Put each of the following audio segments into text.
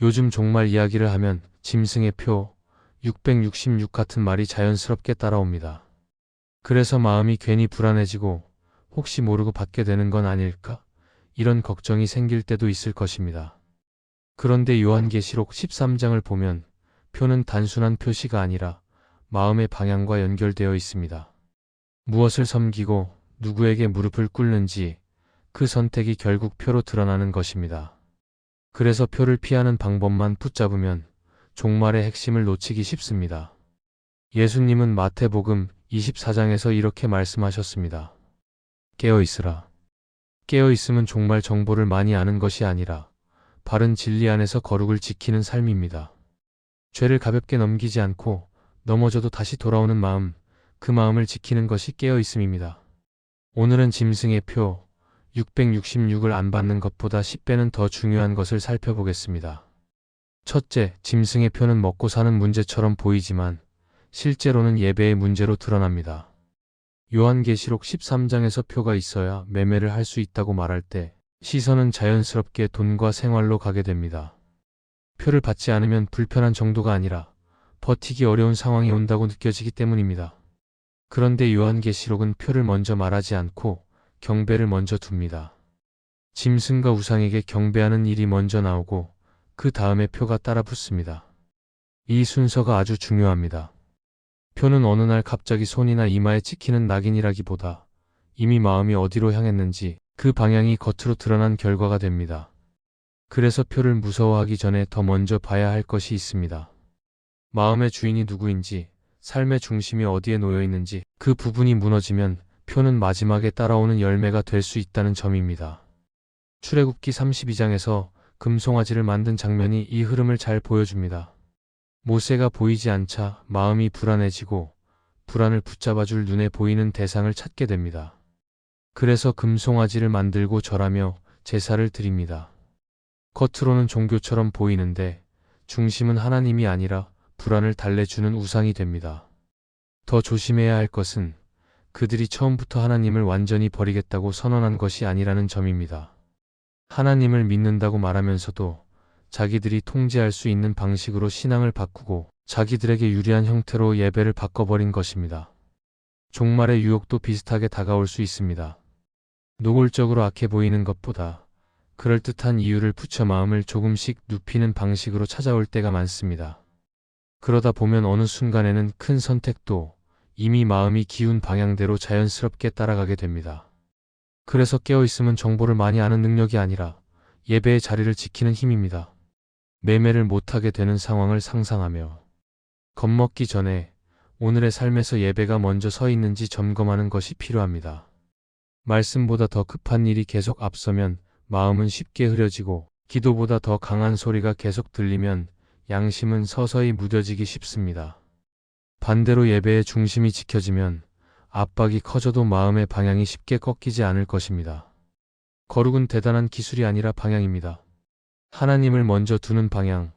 요즘 종말 이야기를 하면 짐승의 표 666 같은 말이 자연스럽게 따라옵니다. 그래서 마음이 괜히 불안해지고 혹시 모르고 받게 되는 건 아닐까? 이런 걱정이 생길 때도 있을 것입니다. 그런데 요한계시록 13장을 보면 표는 단순한 표시가 아니라 마음의 방향과 연결되어 있습니다. 무엇을 섬기고 누구에게 무릎을 꿇는지 그 선택이 결국 표로 드러나는 것입니다. 그래서 표를 피하는 방법만 붙잡으면 종말의 핵심을 놓치기 쉽습니다. 예수님은 마태복음 24장에서 이렇게 말씀하셨습니다. 깨어있으라. 깨어있음은 종말 정보를 많이 아는 것이 아니라 바른 진리 안에서 거룩을 지키는 삶입니다. 죄를 가볍게 넘기지 않고 넘어져도 다시 돌아오는 마음, 그 마음을 지키는 것이 깨어있음입니다. 오늘은 짐승의 표 666을 안 받는 것보다 10배는 더 중요한 것을 살펴보겠습니다. 첫째, 짐승의 표는 먹고 사는 문제처럼 보이지만 실제로는 예배의 문제로 드러납니다. 요한계시록 13장에서 표가 있어야 매매를 할 수 있다고 말할 때 시선은 자연스럽게 돈과 생활로 가게 됩니다. 표를 받지 않으면 불편한 정도가 아니라 버티기 어려운 상황이 온다고 느껴지기 때문입니다. 그런데 요한계시록은 표를 먼저 말하지 않고 경배를 먼저 둡니다. 짐승과 우상에게 경배하는 일이 먼저 나오고 그 다음에 표가 따라 붙습니다. 이 순서가 아주 중요합니다. 표는 어느 날 갑자기 손이나 이마에 찍히는 낙인이라기보다 이미 마음이 어디로 향했는지 그 방향이 겉으로 드러난 결과가 됩니다. 그래서 표를 무서워하기 전에 더 먼저 봐야 할 것이 있습니다. 마음의 주인이 누구인지, 삶의 중심이 어디에 놓여 있는지 그 부분이 무너지면 표는 마지막에 따라오는 열매가 될 수 있다는 점입니다. 출애굽기 32장에서 금송아지를 만든 장면이 이 흐름을 잘 보여줍니다. 모세가 보이지 않자 마음이 불안해지고 불안을 붙잡아줄 눈에 보이는 대상을 찾게 됩니다. 그래서 금송아지를 만들고 절하며 제사를 드립니다. 겉으로는 종교처럼 보이는데 중심은 하나님이 아니라 불안을 달래주는 우상이 됩니다. 더 조심해야 할 것은 그들이 처음부터 하나님을 완전히 버리겠다고 선언한 것이 아니라는 점입니다. 하나님을 믿는다고 말하면서도 자기들이 통제할 수 있는 방식으로 신앙을 바꾸고 자기들에게 유리한 형태로 예배를 바꿔버린 것입니다. 종말의 유혹도 비슷하게 다가올 수 있습니다. 노골적으로 악해 보이는 것보다 그럴듯한 이유를 붙여 마음을 조금씩 눕히는 방식으로 찾아올 때가 많습니다. 그러다 보면 어느 순간에는 큰 선택도 이미 마음이 기운 방향대로 자연스럽게 따라가게 됩니다. 그래서 깨어있음은 정보를 많이 아는 능력이 아니라 예배의 자리를 지키는 힘입니다. 매매를 못하게 되는 상황을 상상하며 겁먹기 전에 오늘의 삶에서 예배가 먼저 서 있는지 점검하는 것이 필요합니다. 말씀보다 더 급한 일이 계속 앞서면 마음은 쉽게 흐려지고 기도보다 더 강한 소리가 계속 들리면 양심은 서서히 무뎌지기 쉽습니다. 반대로 예배의 중심이 지켜지면 압박이 커져도 마음의 방향이 쉽게 꺾이지 않을 것입니다. 거룩은 대단한 기술이 아니라 방향입니다. 하나님을 먼저 두는 방향,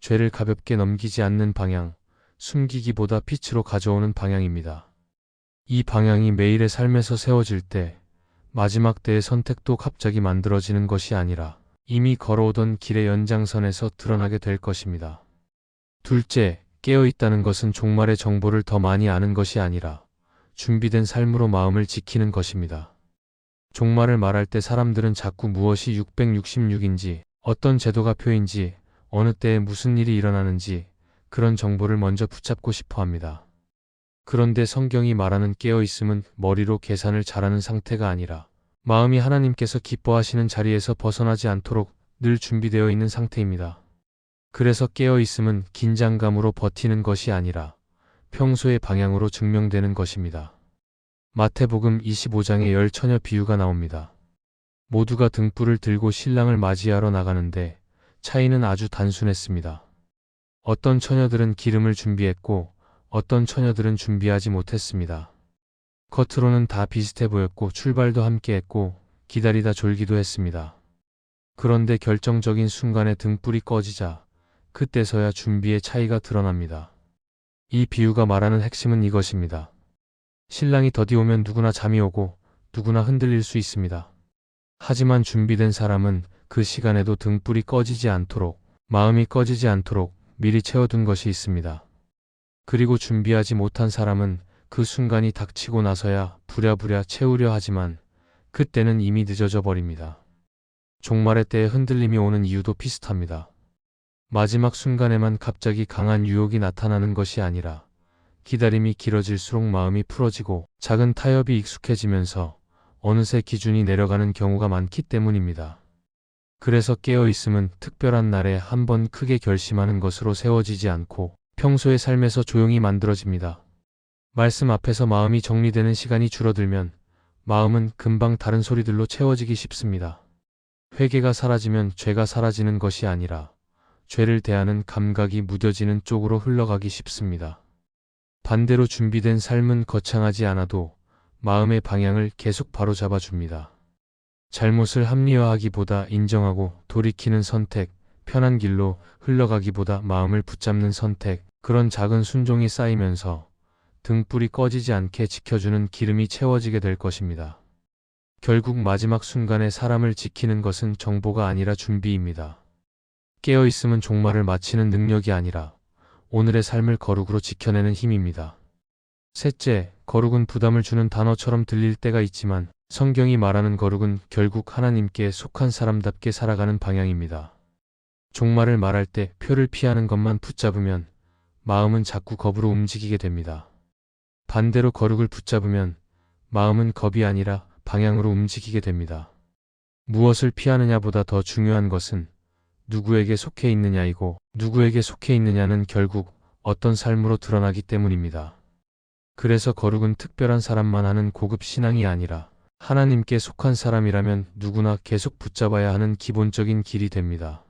죄를 가볍게 넘기지 않는 방향, 숨기기보다 빛으로 가져오는 방향입니다. 이 방향이 매일의 삶에서 세워질 때 마지막 때의 선택도 갑자기 만들어지는 것이 아니라 이미 걸어오던 길의 연장선에서 드러나게 될 것입니다. 둘째, 깨어있다는 것은 종말의 정보를 더 많이 아는 것이 아니라 준비된 삶으로 마음을 지키는 것입니다. 종말을 말할 때 사람들은 자꾸 무엇이 666인지, 어떤 제도가 표인지, 어느 때에 무슨 일이 일어나는지 그런 정보를 먼저 붙잡고 싶어 합니다. 그런데 성경이 말하는 깨어있음은 머리로 계산을 잘하는 상태가 아니라 마음이 하나님께서 기뻐하시는 자리에서 벗어나지 않도록 늘 준비되어 있는 상태입니다. 그래서 깨어있음은 긴장감으로 버티는 것이 아니라 평소의 방향으로 증명되는 것입니다. 마태복음 25장에 10처녀 비유가 나옵니다. 모두가 등불을 들고 신랑을 맞이하러 나가는데 차이는 아주 단순했습니다. 어떤 처녀들은 기름을 준비했고 어떤 처녀들은 준비하지 못했습니다. 겉으로는 다 비슷해 보였고 출발도 함께했고 기다리다 졸기도 했습니다. 그런데 결정적인 순간에 등불이 꺼지자 그때서야 준비의 차이가 드러납니다. 이 비유가 말하는 핵심은 이것입니다. 신랑이 더디 오면 누구나 잠이 오고 누구나 흔들릴 수 있습니다. 하지만 준비된 사람은 그 시간에도 등불이 꺼지지 않도록 마음이 꺼지지 않도록 미리 채워둔 것이 있습니다. 그리고 준비하지 못한 사람은 그 순간이 닥치고 나서야 부랴부랴 채우려 하지만 그때는 이미 늦어져 버립니다. 종말의 때에 흔들림이 오는 이유도 비슷합니다. 마지막 순간에만 갑자기 강한 유혹이 나타나는 것이 아니라 기다림이 길어질수록 마음이 풀어지고 작은 타협이 익숙해지면서 어느새 기준이 내려가는 경우가 많기 때문입니다. 그래서 깨어있음은 특별한 날에 한번 크게 결심하는 것으로 세워지지 않고 평소의 삶에서 조용히 만들어집니다. 말씀 앞에서 마음이 정리되는 시간이 줄어들면 마음은 금방 다른 소리들로 채워지기 쉽습니다. 회개가 사라지면 죄가 사라지는 것이 아니라 죄를 대하는 감각이 무뎌지는 쪽으로 흘러가기 쉽습니다. 반대로 준비된 삶은 거창하지 않아도 마음의 방향을 계속 바로잡아 줍니다. 잘못을 합리화하기보다 인정하고 돌이키는 선택, 편한 길로 흘러가기보다 마음을 붙잡는 선택, 그런 작은 순종이 쌓이면서 등불이 꺼지지 않게 지켜주는 기름이 채워지게 될 것입니다. 결국 마지막 순간에 사람을 지키는 것은 정보가 아니라 준비입니다. 깨어있음은 종말을 맞히는 능력이 아니라 오늘의 삶을 거룩으로 지켜내는 힘입니다. 셋째, 거룩은 부담을 주는 단어처럼 들릴 때가 있지만 성경이 말하는 거룩은 결국 하나님께 속한 사람답게 살아가는 방향입니다. 종말을 말할 때 표를 피하는 것만 붙잡으면 마음은 자꾸 겁으로 움직이게 됩니다. 반대로 거룩을 붙잡으면 마음은 겁이 아니라 방향으로 움직이게 됩니다. 무엇을 피하느냐보다 더 중요한 것은 누구에게 속해 있느냐이고 누구에게 속해 있느냐는 결국 어떤 삶으로 드러나기 때문입니다. 그래서 거룩은 특별한 사람만 하는 고급 신앙이 아니라 하나님께 속한 사람이라면 누구나 계속 붙잡아야 하는 기본적인 길이 됩니다.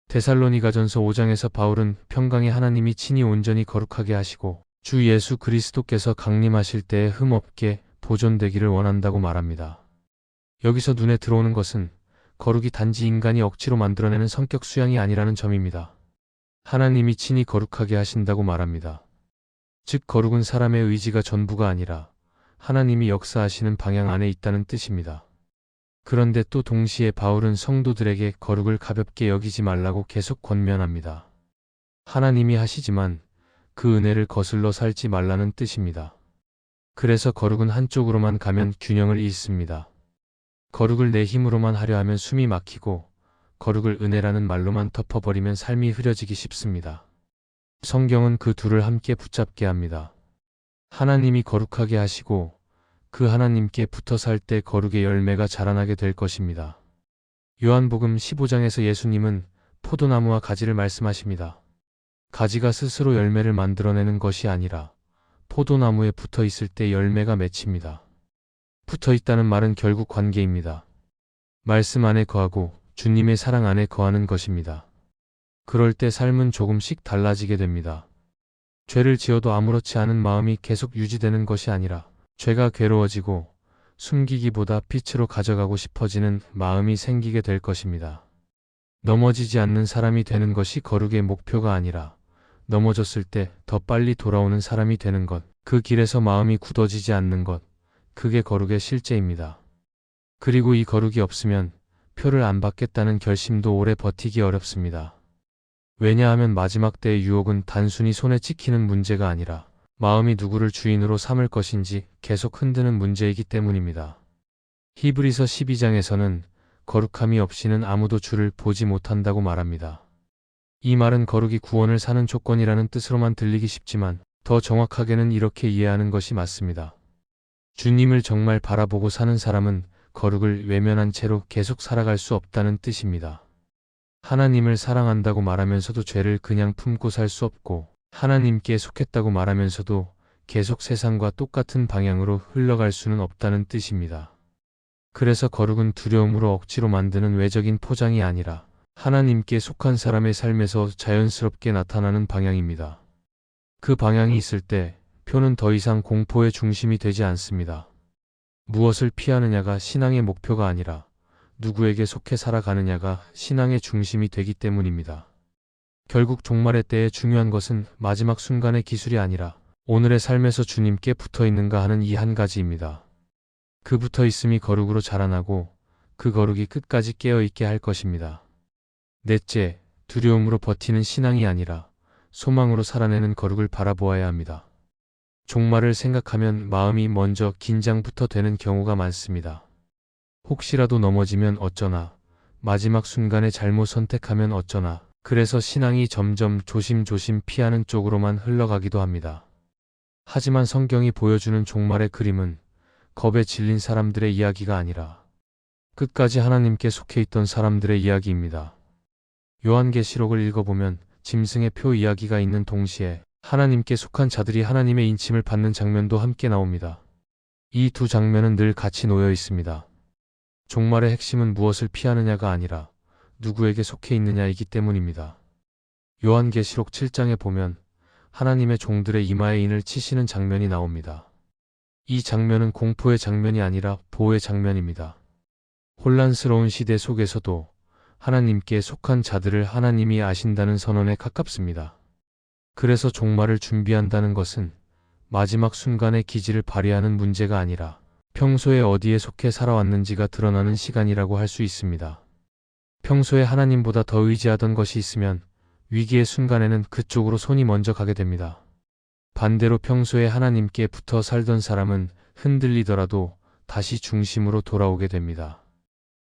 데살로니가전서 5장에서 바울은 평강의 하나님이 친히 온전히 거룩하게 하시고 주 예수 그리스도께서 강림하실 때에 흠없게 보존되기를 원한다고 말합니다. 여기서 눈에 들어오는 것은 거룩이 단지 인간이 억지로 만들어내는 성격 수양이 아니라는 점입니다. 하나님이 친히 거룩하게 하신다고 말합니다. 즉 거룩은 사람의 의지가 전부가 아니라 하나님이 역사하시는 방향 안에 있다는 뜻입니다. 그런데 또 동시에 바울은 성도들에게 거룩을 가볍게 여기지 말라고 계속 권면합니다. 하나님이 하시지만 그 은혜를 거슬러 살지 말라는 뜻입니다. 그래서 거룩은 한쪽으로만 가면 균형을 잃습니다. 거룩을 내 힘으로만 하려 하면 숨이 막히고 거룩을 은혜라는 말로만 덮어버리면 삶이 흐려지기 쉽습니다. 성경은 그 둘을 함께 붙잡게 합니다. 하나님이 거룩하게 하시고 그 하나님께 붙어 살 때 거룩의 열매가 자라나게 될 것입니다. 요한복음 15장에서 예수님은 포도나무와 가지를 말씀하십니다. 가지가 스스로 열매를 만들어내는 것이 아니라 포도나무에 붙어 있을 때 열매가 맺힙니다. 붙어 있다는 말은 결국 관계입니다. 말씀 안에 거하고 주님의 사랑 안에 거하는 것입니다. 그럴 때 삶은 조금씩 달라지게 됩니다. 죄를 지어도 아무렇지 않은 마음이 계속 유지되는 것이 아니라 죄가 괴로워지고 숨기기보다 빛으로 가져가고 싶어지는 마음이 생기게 될 것입니다. 넘어지지 않는 사람이 되는 것이 거룩의 목표가 아니라 넘어졌을 때 더 빨리 돌아오는 사람이 되는 것, 그 길에서 마음이 굳어지지 않는 것, 그게 거룩의 실제입니다. 그리고 이 거룩이 없으면 표를 안 받겠다는 결심도 오래 버티기 어렵습니다. 왜냐하면 마지막 때의 유혹은 단순히 손에 찍히는 문제가 아니라 마음이 누구를 주인으로 삼을 것인지 계속 흔드는 문제이기 때문입니다. 히브리서 12장에서는 거룩함이 없이는 아무도 주를 보지 못한다고 말합니다. 이 말은 거룩이 구원을 사는 조건이라는 뜻으로만 들리기 쉽지만 더 정확하게는 이렇게 이해하는 것이 맞습니다. 주님을 정말 바라보고 사는 사람은 거룩을 외면한 채로 계속 살아갈 수 없다는 뜻입니다. 하나님을 사랑한다고 말하면서도 죄를 그냥 품고 살 수 없고 하나님께 속했다고 말하면서도 계속 세상과 똑같은 방향으로 흘러갈 수는 없다는 뜻입니다. 그래서 거룩은 두려움으로 억지로 만드는 외적인 포장이 아니라 하나님께 속한 사람의 삶에서 자연스럽게 나타나는 방향입니다. 그 방향이 있을 때 표는 더 이상 공포의 중심이 되지 않습니다. 무엇을 피하느냐가 신앙의 목표가 아니라 누구에게 속해 살아가느냐가 신앙의 중심이 되기 때문입니다. 결국 종말의 때에 중요한 것은 마지막 순간의 기술이 아니라 오늘의 삶에서 주님께 붙어 있는가 하는 이 한 가지입니다. 그 붙어 있음이 거룩으로 자라나고 그 거룩이 끝까지 깨어 있게 할 것입니다. 넷째, 두려움으로 버티는 신앙이 아니라 소망으로 살아내는 거룩을 바라보아야 합니다. 종말을 생각하면 마음이 먼저 긴장부터 되는 경우가 많습니다. 혹시라도 넘어지면 어쩌나, 마지막 순간에 잘못 선택하면 어쩌나, 그래서 신앙이 점점 조심조심 피하는 쪽으로만 흘러가기도 합니다. 하지만 성경이 보여주는 종말의 그림은 겁에 질린 사람들의 이야기가 아니라 끝까지 하나님께 속해 있던 사람들의 이야기입니다. 요한계시록을 읽어보면 짐승의 표 이야기가 있는 동시에 하나님께 속한 자들이 하나님의 인침을 받는 장면도 함께 나옵니다. 이 두 장면은 늘 같이 놓여 있습니다. 종말의 핵심은 무엇을 피하느냐가 아니라 누구에게 속해 있느냐이기 때문입니다. 요한계시록 7장에 보면 하나님의 종들의 이마에 인을 치시는 장면이 나옵니다. 이 장면은 공포의 장면이 아니라 보호의 장면입니다. 혼란스러운 시대 속에서도 하나님께 속한 자들을 하나님이 아신다는 선언에 가깝습니다. 그래서 종말을 준비한다는 것은 마지막 순간의 기지를 발휘하는 문제가 아니라 평소에 어디에 속해 살아왔는지가 드러나는 시간이라고 할 수 있습니다. 평소에 하나님보다 더 의지하던 것이 있으면 위기의 순간에는 그쪽으로 손이 먼저 가게 됩니다. 반대로 평소에 하나님께 붙어 살던 사람은 흔들리더라도 다시 중심으로 돌아오게 됩니다.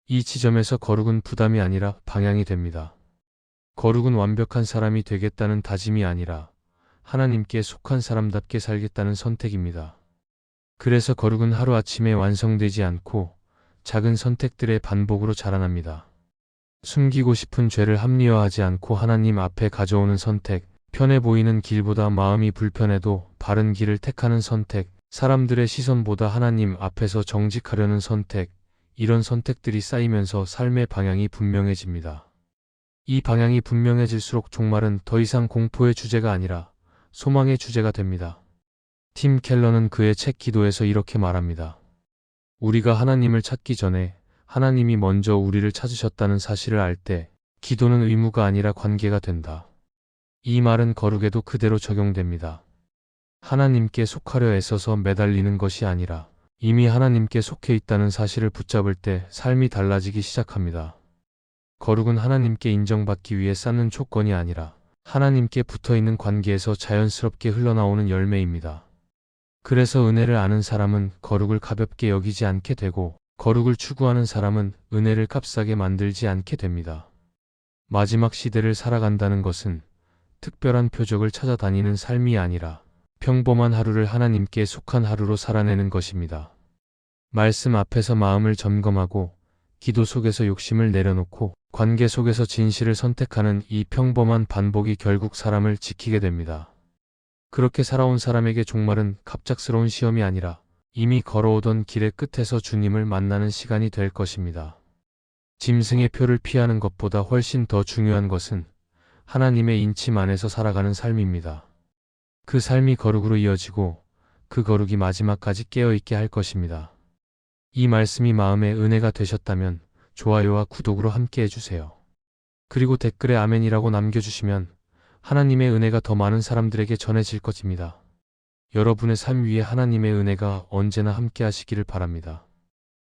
이 지점에서 거룩은 부담이 아니라 방향이 됩니다. 거룩은 완벽한 사람이 되겠다는 다짐이 아니라 하나님께 속한 사람답게 살겠다는 선택입니다. 그래서 거룩은 하루아침에 완성되지 않고 작은 선택들의 반복으로 자라납니다. 숨기고 싶은 죄를 합리화하지 않고 하나님 앞에 가져오는 선택, 편해 보이는 길보다 마음이 불편해도 바른 길을 택하는 선택, 사람들의 시선보다 하나님 앞에서 정직하려는 선택, 이런 선택들이 쌓이면서 삶의 방향이 분명해집니다. 이 방향이 분명해질수록 종말은 더 이상 공포의 주제가 아니라 소망의 주제가 됩니다. 팀 켈러는 그의 책 기도에서 이렇게 말합니다. 우리가 하나님을 찾기 전에 하나님이 먼저 우리를 찾으셨다는 사실을 알 때 기도는 의무가 아니라 관계가 된다. 이 말은 거룩에도 그대로 적용됩니다. 하나님께 속하려 애써서 매달리는 것이 아니라 이미 하나님께 속해 있다는 사실을 붙잡을 때 삶이 달라지기 시작합니다. 거룩은 하나님께 인정받기 위해 쌓는 조건이 아니라 하나님께 붙어있는 관계에서 자연스럽게 흘러나오는 열매입니다. 그래서 은혜를 아는 사람은 거룩을 가볍게 여기지 않게 되고 거룩을 추구하는 사람은 은혜를 값싸게 만들지 않게 됩니다. 마지막 시대를 살아간다는 것은 특별한 표적을 찾아다니는 삶이 아니라 평범한 하루를 하나님께 속한 하루로 살아내는 것입니다. 말씀 앞에서 마음을 점검하고 기도 속에서 욕심을 내려놓고 관계 속에서 진실을 선택하는 이 평범한 반복이 결국 사람을 지키게 됩니다. 그렇게 살아온 사람에게 종말은 갑작스러운 시험이 아니라 이미 걸어오던 길의 끝에서 주님을 만나는 시간이 될 것입니다. 짐승의 표를 피하는 것보다 훨씬 더 중요한 것은 하나님의 인침 안에서 살아가는 삶입니다. 그 삶이 거룩으로 이어지고 그 거룩이 마지막까지 깨어있게 할 것입니다. 이 말씀이 마음의 은혜가 되셨다면 좋아요와 구독으로 함께 해주세요. 그리고 댓글에 아멘이라고 남겨주시면 하나님의 은혜가 더 많은 사람들에게 전해질 것입니다. 여러분의 삶 위에 하나님의 은혜가 언제나 함께 하시기를 바랍니다.